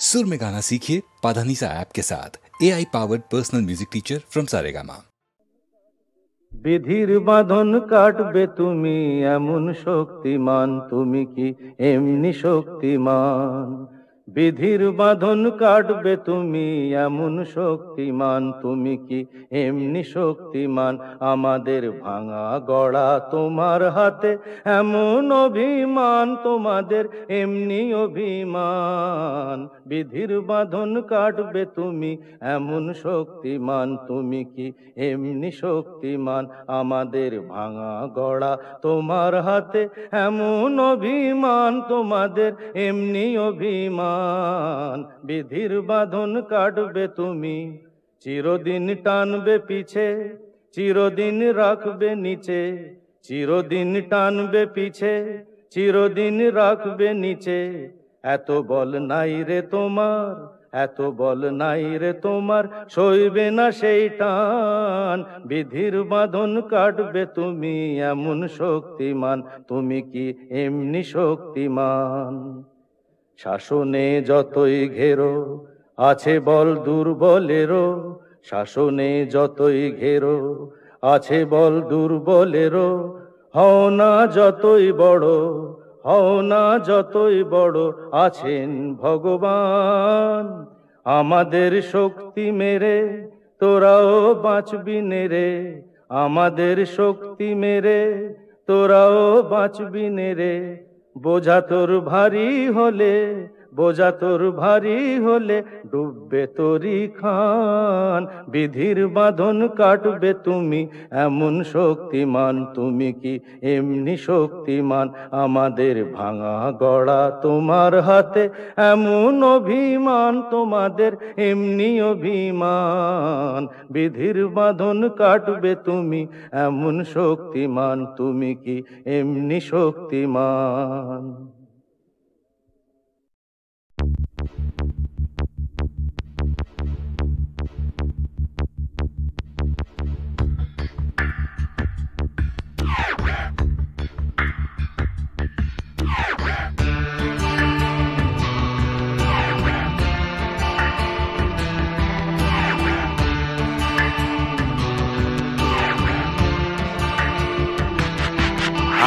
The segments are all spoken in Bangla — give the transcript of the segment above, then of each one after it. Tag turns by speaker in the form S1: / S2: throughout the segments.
S1: सुर में गाना सीखिए पाधानीसा ऐप के साथ। AI powered personal music teacher from Saregama.
S2: বিধির বাঁধন কাটবে তুমি এমন শক্তিমান, তুমি কি এমনি শক্তিমান? বিধির বাঁধন কাটবে তুমি এমন শক্তিমান, তুমি কি এমনি শক্তিমান? আমাদের ভাঙা গড়া তোমার হাতে এমন অভিমান, তোমাদের এমনি অভিমান। বিধির বাঁধন কাটবে তুমি এমন শক্তিমান, তুমি কি এমনি শক্তিমান? আমাদের ভাঙা গড়া তোমার হাতে এমন অভিমান, তোমাদের এমনি অভিমান। বিধির বাঁধন কাটবে তুমি, চিরদিন টানবে পিছে, চিরদিন রাখবে নিচে। চিরদিন টানবে পিছে, চিরদিন রাখবে নিচে। এত বল নাই রে তোমার, এত বল নাই রে তোমার, সইবে না সেই টান। বিধির বাঁধন কাটবে তুমি এমন শক্তিমান, তুমি কি এমনি শক্তিমান? শাসনে যতই ঘেরো আছে বল দুর্বলেরও, শাসনে যতই ঘেরো আছে বল দুর্বলেরও। হও না যতই বড়, হও না যতই বড়, আছেন ভগবান। আমাদের শক্তি মেরে তোরাও বাঁচবি নেরে, আমাদের শক্তি মেরে তোরাও বাঁচবি নেরে। বোঝা তোর ভারী হলে, বোঝা তোর ভারী হলে ডুববে তোরি খান। বিধির বাঁধন কাটবে তুমি এমন শক্তিমান, তুমি কি এমনি শক্তিমান? আমাদের ভাঙা গড়া তোমার হাতে এমন অভিমান, তোমাদের এমনি অভিমান। বিধির বাঁধন কাটবে তুমি এমন শক্তিমান, তুমি কি এমনি শক্তিমান?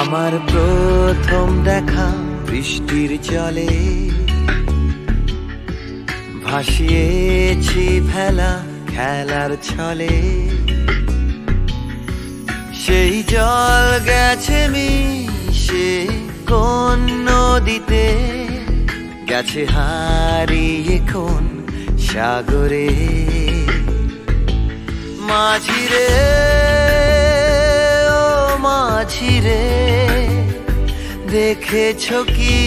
S3: আমার প্রথম দেখা বৃষ্টির জলে, ভাসিয়েছি ভেলা খেলার ছলে। সেই জল গেছে মিশে কোন নদীতে, গেছে হারিয়ে কোন সাগরে। মাঝিরে ও মাঝিরে, দেখেছ কি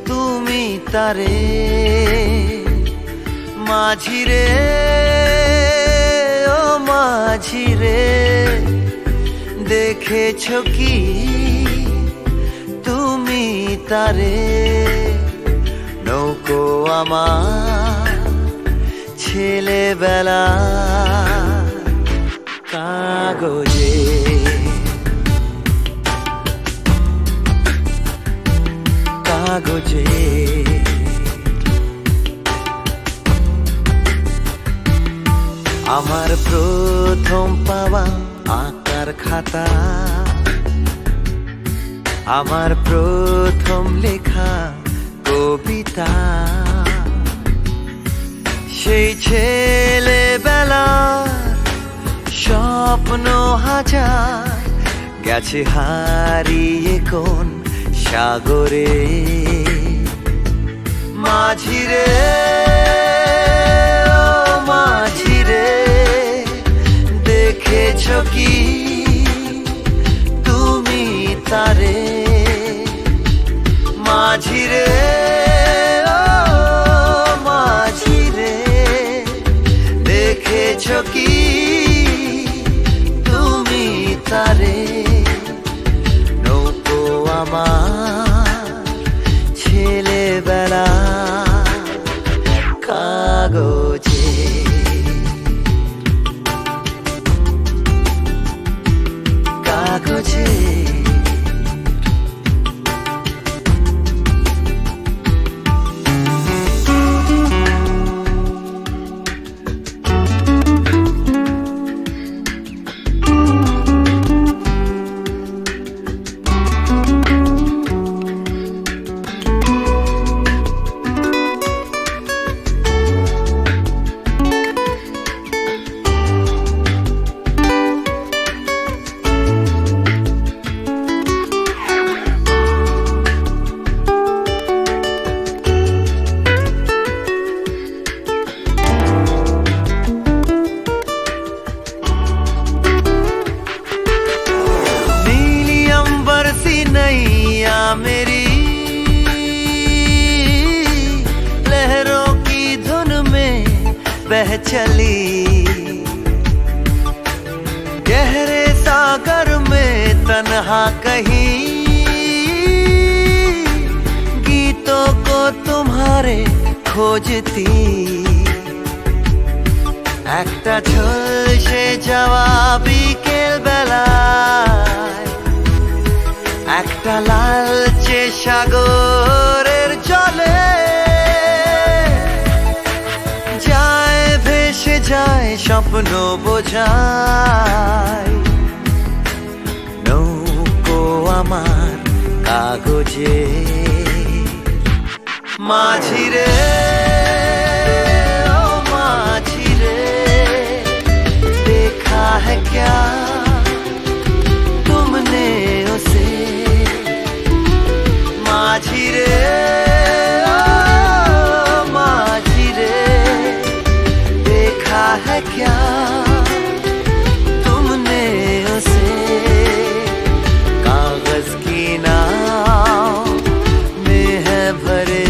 S3: তুমি তারে? মাঝিরে ও মাঝিরে, দেখেছ কি তুমি তারে? নৌকো আমার ছেলেবেলা কাগজে, কাগজে। আমার প্রথম পাওয়া আঁকার খাতা, আমার প্রথম লেখা কবিতা। সেই ছেলেবেলার স্বপ্ন হাজার, গেছে হারিয়ে কোন সাগরে। মাঝিরে ও মাঝিরে, দেখেছ কি তুমি তারে? মাঝিরে ও মাঝিরে, দেখেছ কি তুমি তারে? নৌকো আমার ছেলেবেলা কাগজে। बह चली, गहरे सागर में तन्हा कहीं गीतों को तुम्हारे खोजती। একটা ঝলসে যাওয়া বিকেল বেলায় একটা লালচে সাগরের জলে যায় ভেসে যায় স্বপ্ন বোঝায়। নৌকো আমার কাগজে মাঝি রে है क्या तुमने उसे माझी रे माझी रे देखा है क्या तुमने उसे कागज की नाव में है भरे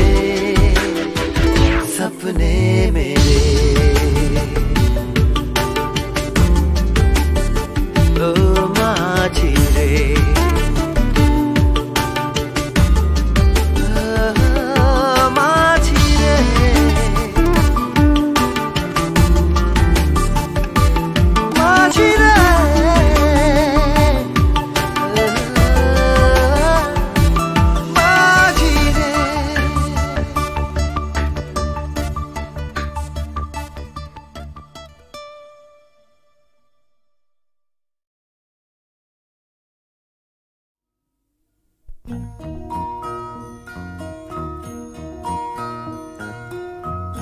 S3: सपने मेरे। माझी रे माझी रे माझी रे माझी रे।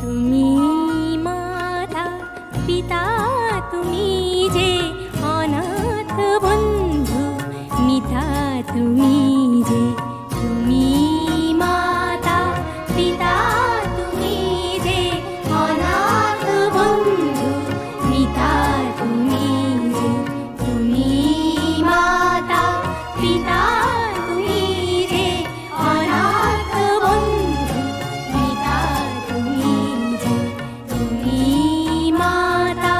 S4: তুমি মাতা পিতা তুমি যে অনাথ বন্ধু মিতা তুমি যে। তুমি মাতা পিতা তুমি যে অনাথ বন্ধু মিতা তুমি যে। তুমি মাতা পিতা তুমি যে অনাথ বন্ধু মিতা তুমি যে। তুমি মাতা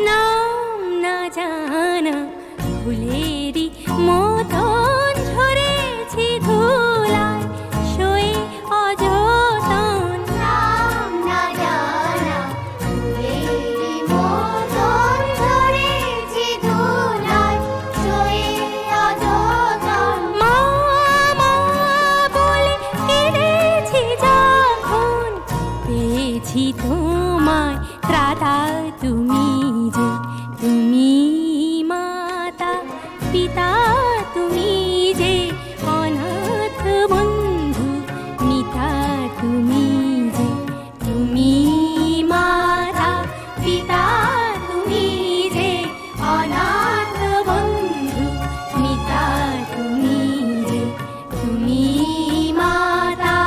S4: নাম না জানা ফুলেরই মতন ঝরেছি ধুলায় শোয়ে অযতন। নাম না জানা ফুলেরই মতন ঝরেছি ধুলায় শোয়ে অযতন। মা মা বলে কেঁদেছি যখন পেয়েছি তোমায় ত্রাতা তুমি যে। তুমি মাতা পিতা তুমি যে অনাথ বন্ধু মিতা তুমি যে। তুমি মাতা পিতা তুমি যে অনাথ বন্ধু মিতা তুমি যে। তুমি মাতা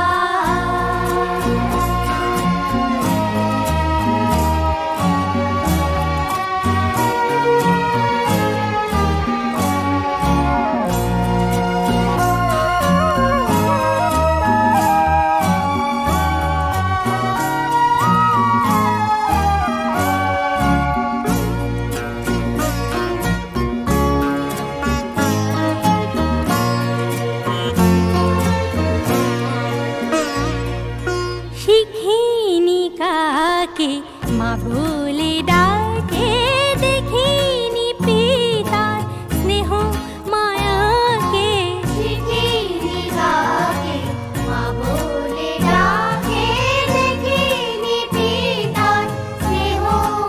S4: শিখিনি কাকে মা বলে ডাকে দেখিনি পিতার স্নেহ মায়াকে। শিখিনি কাকে মা বলে ডাকে দেখিনি পিতার স্নেহ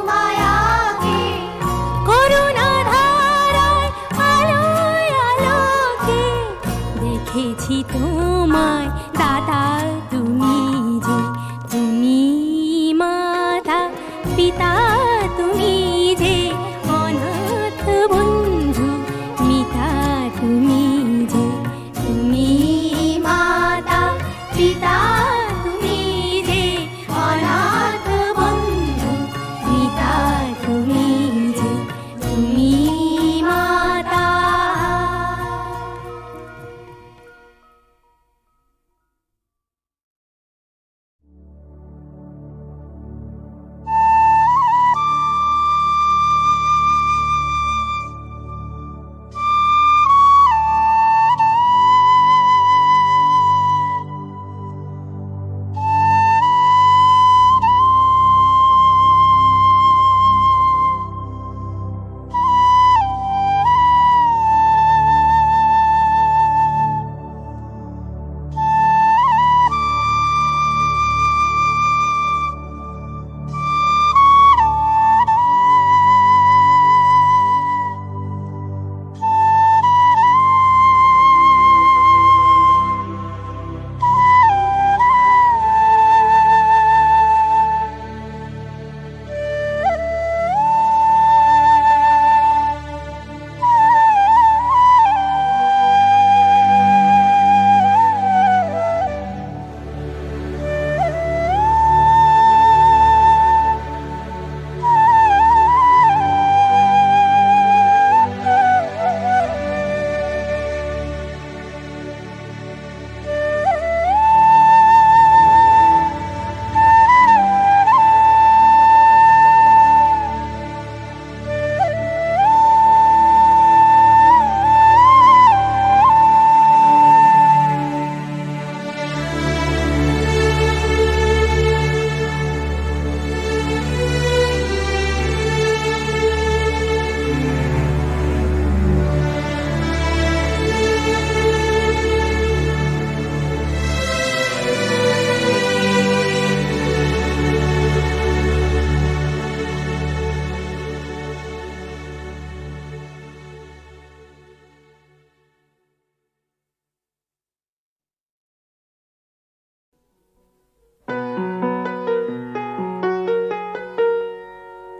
S4: মায়াকে। করুণা ধারায় আলোয় আলোকে দেখেছি তোমায় দাদা তুমি যে। তুমি মাতা পিতা তুমি যে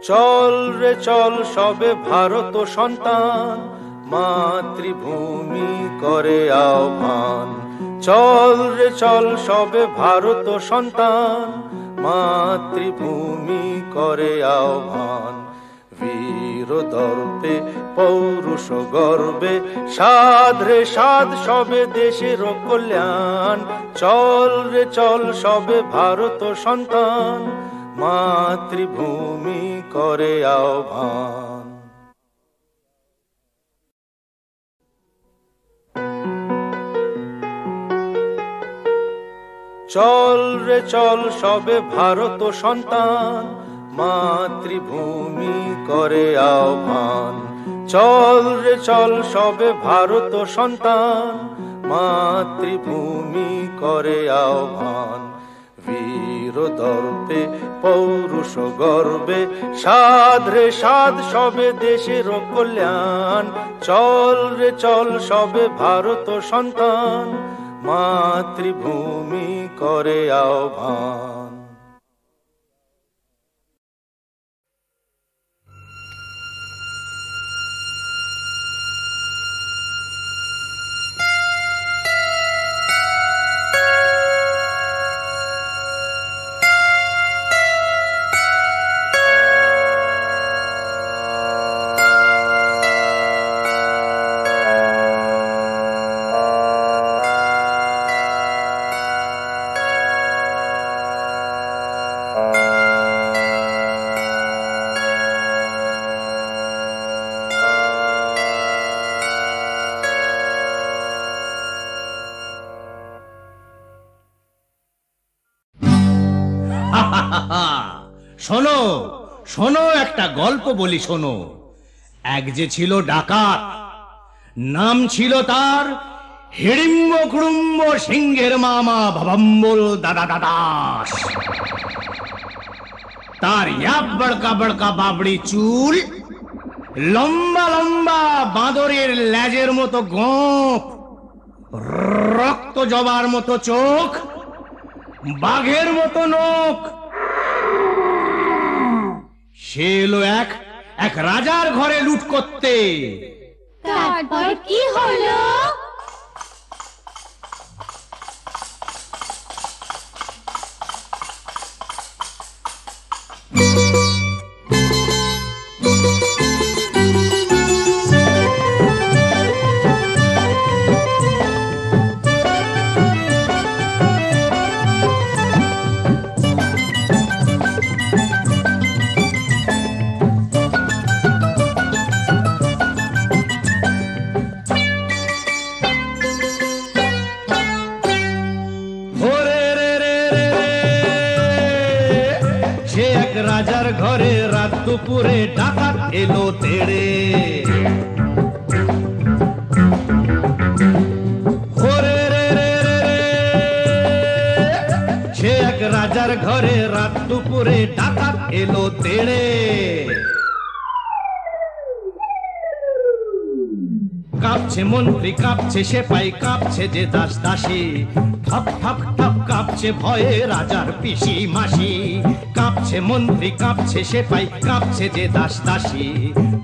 S2: চল রে চল সবে ভারত সন্তান, মাতৃভূমি করে আহ্বান। চল রে চল সবে ভারত সন্তান, মাতৃভূমি করে আহ্বান। বীর দর্পে পৌরুষ গর্বে সাধ রে সাধ সবে দেশের কল্যাণ। চল রে চল সবে ভারত সন্তান, মাতৃভূমি করে আহ্বান। চল রে চল সবে ভারত সন্তান, মাতৃভূমি করে আহ্বান। চল রে চল সবে ভারত সন্তান, মাতৃভূমি করে আহ্বান। বীর দর্পে পৌরুষ গর্বে সাধ রে সাধ সবে দেশের কল্যাণ। চল রে চল সবে ভারত সন্তান, মাতৃভূমি করে আহ্বান।
S5: শোনো শোনো, একটা গল্প বলি শোনো। এক যে ছিল ডাকাত, নাম ছিল তার হিড়িম্ব কুড়ুম্ব সিংহের মামা ভবম্বল দাদা দাদাস। তার ইয়াব বড়কা বড়কা বাবড়ি চুল, লম্বা লম্বা বাঁদরের লেজের মতো গোঁফ, রক্ত জবার মতো চোখ, বাঘের মতো নখ। সে এলো এক রাজার ঘরে লুট করতে।
S4: তারপর কি হলো?
S5: রাজার ঘরে রাত দুপুরে ডাকাত এলো তেড়ে। সে এক রাজার ঘরে রাত দুপুরে ডাকাত এলো তেড়ে। কাঁপছে মন্ত্রী, কাঁপছে সেপাই, কাঁপছে যে দাস দাসী। ঠক ঠক ঠক কাঁপছে ভয়ে রাজার পিসি মাসি। কাঁপছে মন্ত্রী, কাঁপছে সেপাই, কাঁপছে যে দাস দাসী।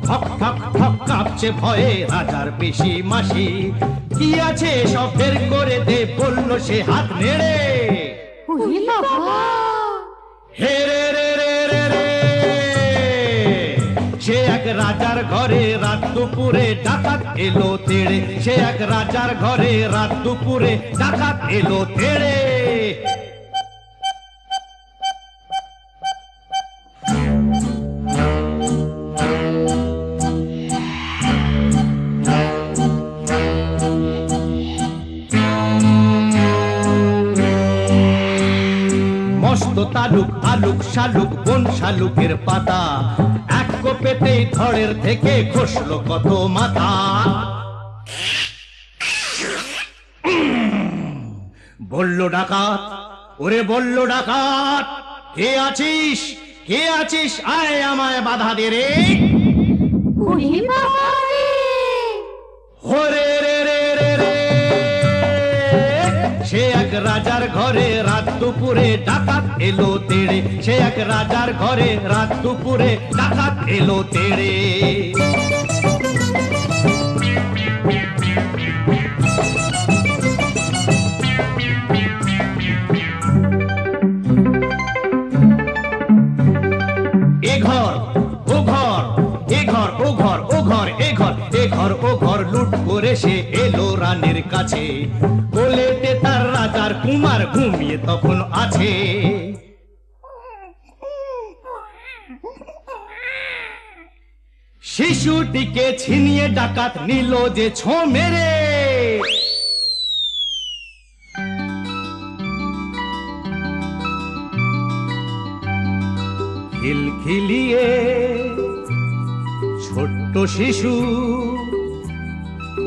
S5: ঠক ঠক ঠক কাঁপছে ভয়ে রাজার পিসি মাসি। কি আছে সব বের করে দে, বলল সে হাত নেড়ে। হে রে রে রে রে রে, সে এক রাজার ঘরে রাত দুপুরে ডাকাত এলো তেড়ে। সে এক রাজার ঘরে রাত দুপুরে ডাকাত এলো তেড়ে। মস্ত তালুক আলুক শালুক বন শালুকের পাতা, এক কোপেতেই ধড়ের থেকে খসলো কত মাথা। বলল ডাকাত, ওরে বলল ডাকাত, কে আছিস কে আছিস, আয় আমায় বাধা দে রে। ওরে রে রে রে রে, সে এক রাজার ঘরে রাত দুপুরে ডাকাত এলো তেড়ে, সে এক রাজার ঘরে রাত দুপুরে ডাকাত এলো তেড়ে। এ ঘর ও ঘর, এ ঘর ও ঘর, ও ঘর এ ঘর, এ ঘর ও ঘর লুট করে সে এলো রানীর কাছে। কোলেতে তার রাজার কুমার ঘুমিয়ে তখন আছে। শিশুটিকে ছিনিয়ে ডাকাত নিল যে ছো মেরে। খিলখিলিয়ে ছোট্ট শিশু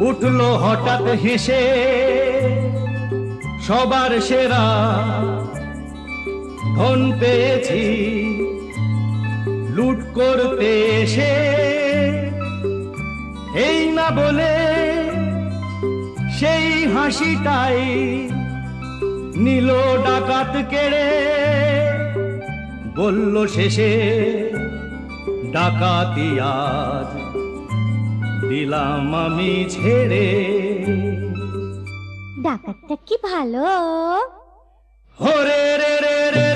S5: উঠলো হঠাৎ হেসে, সবার সেরা ধন পেয়েছি লুট করতে এসে। এই না বলে সেই হাসিটাই নিল ডাকাত কেড়ে। বলল শেষে ডাকাতি আজ দিলাম আমি ছেড়ে।
S4: ডাকাতটা কি ভালো।
S5: হরে রে রে রে